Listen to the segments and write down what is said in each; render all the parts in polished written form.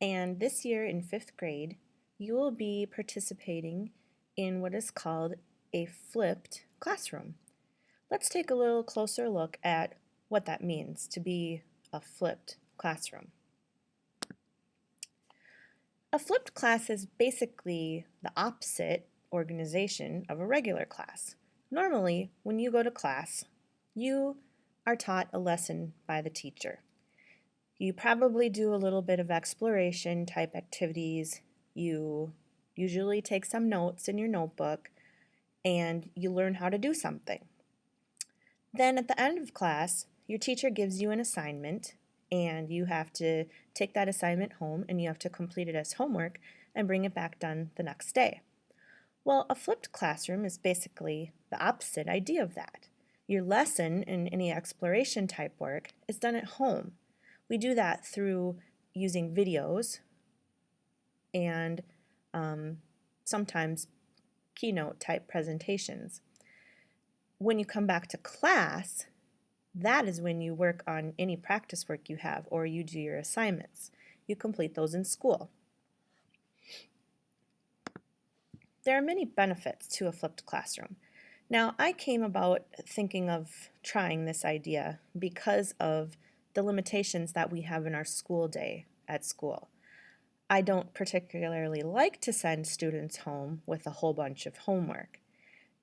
And this year in 5th grade, you will be participating in what is called a flipped classroom. Let's take a little closer look at what that means to be a flipped classroom. A flipped class is basically the opposite organization of a regular class. Normally, when you go to class, you are taught a lesson by the teacher. You probably do a little bit of exploration type activities. You usually take some notes in your notebook and you learn how to do something. Then at the end of class, your teacher gives you an assignment and you have to take that assignment home and you have to complete it as homework and bring it back done the next day. Well, a flipped classroom is basically the opposite idea of that. Your lesson and any exploration type work is done at home. We do that through using videos and sometimes keynote type presentations. When you come back to class, that is when you work on any practice work you have or you do your assignments. You complete those in school. There are many benefits to a flipped classroom. Now, I came about thinking of trying this idea because of the limitations that we have in our school day at school. I don't particularly like to send students home with a whole bunch of homework.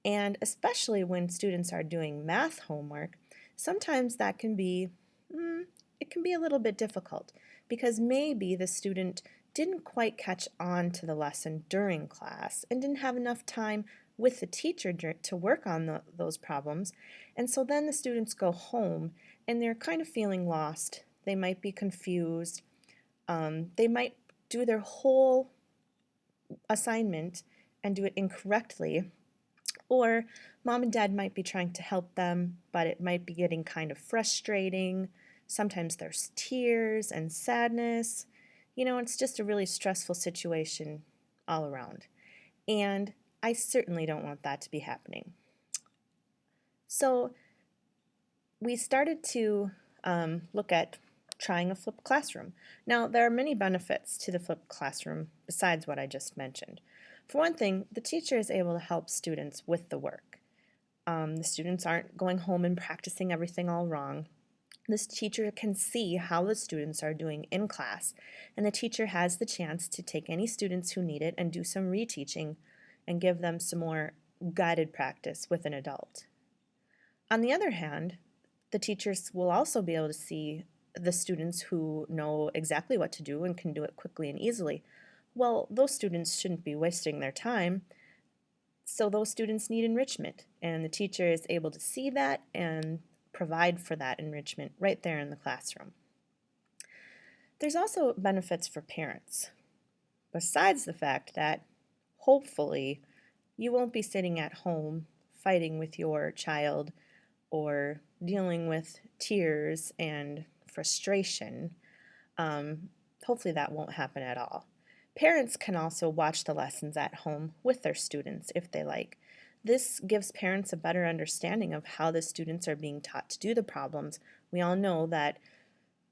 And especially when students are doing math homework, sometimes that can be, it can be a little bit difficult because maybe the student didn't quite catch on to the lesson during class and didn't have enough time with the teacher to work on those problems. And so then the students go home and they're kind of feeling lost. They might be confused. They might do their whole assignment and do it incorrectly. Or mom and dad might be trying to help them, but it might be getting kind of frustrating. Sometimes there's tears and sadness. You know, it's just a really stressful situation all around. And I certainly don't want that to be happening. So we started to look at trying a flipped classroom. Now, there are many benefits to the flipped classroom besides what I just mentioned. For one thing, the teacher is able to help students with the work. The students aren't going home and practicing everything all wrong. This teacher can see how the students are doing in class, and the teacher has the chance to take any students who need it and do some reteaching and give them some more guided practice with an adult. On the other hand, the teachers will also be able to see the students who know exactly what to do and can do it quickly and easily. Well, those students shouldn't be wasting their time, so those students need enrichment, and the teacher is able to see that and provide for that enrichment right there in the classroom. There's also benefits for parents, besides the fact that hopefully you won't be sitting at home fighting with your child or dealing with tears and frustration. Hopefully that won't happen at all. Parents can also watch the lessons at home with their students if they like. This gives parents a better understanding of how the students are being taught to do the problems. We all know that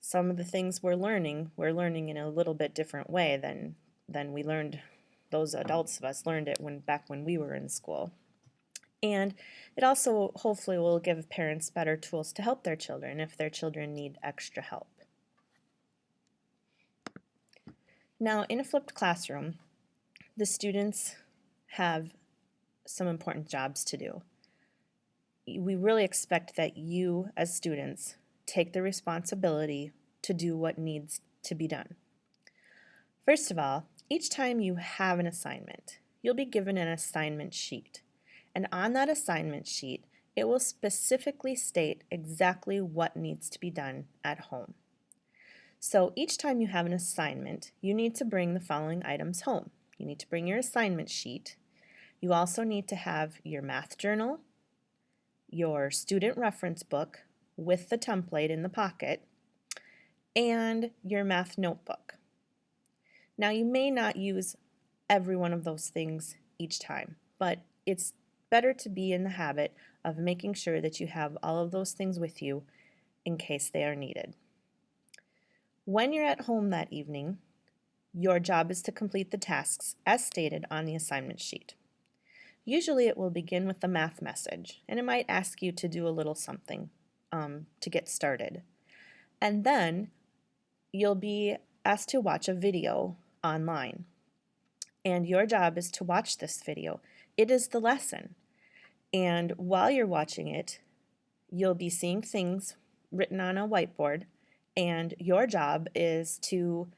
some of the things we're learning in a little bit different way than we learned, those adults of us learned it back when we were in school. And it also hopefully will give parents better tools to help their children if their children need extra help. Now, in a flipped classroom, the students have some important jobs to do. We really expect that you, as students, take the responsibility to do what needs to be done. First of all, each time you have an assignment, you'll be given an assignment sheet. And on that assignment sheet, it will specifically state exactly what needs to be done at home. So each time you have an assignment, you need to bring the following items home. You need to bring your assignment sheet. You also need to have your math journal, your student reference book with the template in the pocket, and your math notebook. Now, you may not use every one of those things each time, but it's better to be in the habit of making sure that you have all of those things with you in case they are needed. When you're at home that evening, Your job is to complete the tasks as stated on the assignment sheet. Usually it will begin with the math message, and it might ask you to do a little something to get started. And then you'll be asked to watch a video online. And your job is to watch this video. It is the lesson. And while you're watching it, you'll be seeing things written on a whiteboard, and your job is to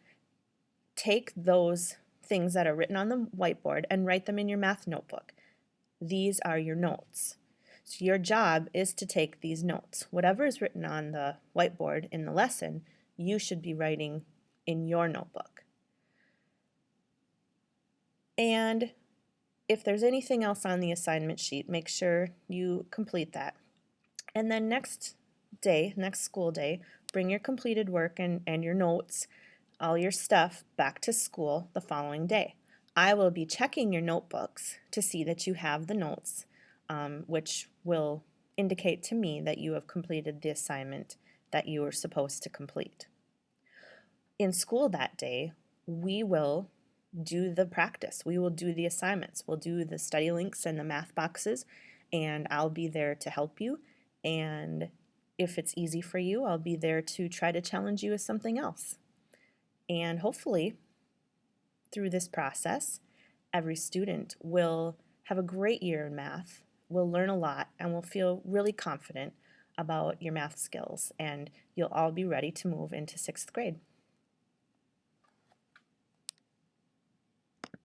take those things that are written on the whiteboard and write them in your math notebook. These are your notes. So your job is to take these notes. Whatever is written on the whiteboard in the lesson, you should be writing in your notebook. And if there's anything else on the assignment sheet, make sure you complete that. And then next school day, bring your completed work and your notes, all your stuff back to school the following day. I will be checking your notebooks to see that you have the notes, which will indicate to me that you have completed the assignment that you were supposed to complete. In school that day, we will do the practice. We will do the assignments. We'll do the study links and the math boxes, and I'll be there to help you. And if it's easy for you, I'll be there to try to challenge you with something else. And hopefully, through this process, every student will have a great year in math, will learn a lot, and will feel really confident about your math skills, and you'll all be ready to move into 6th grade.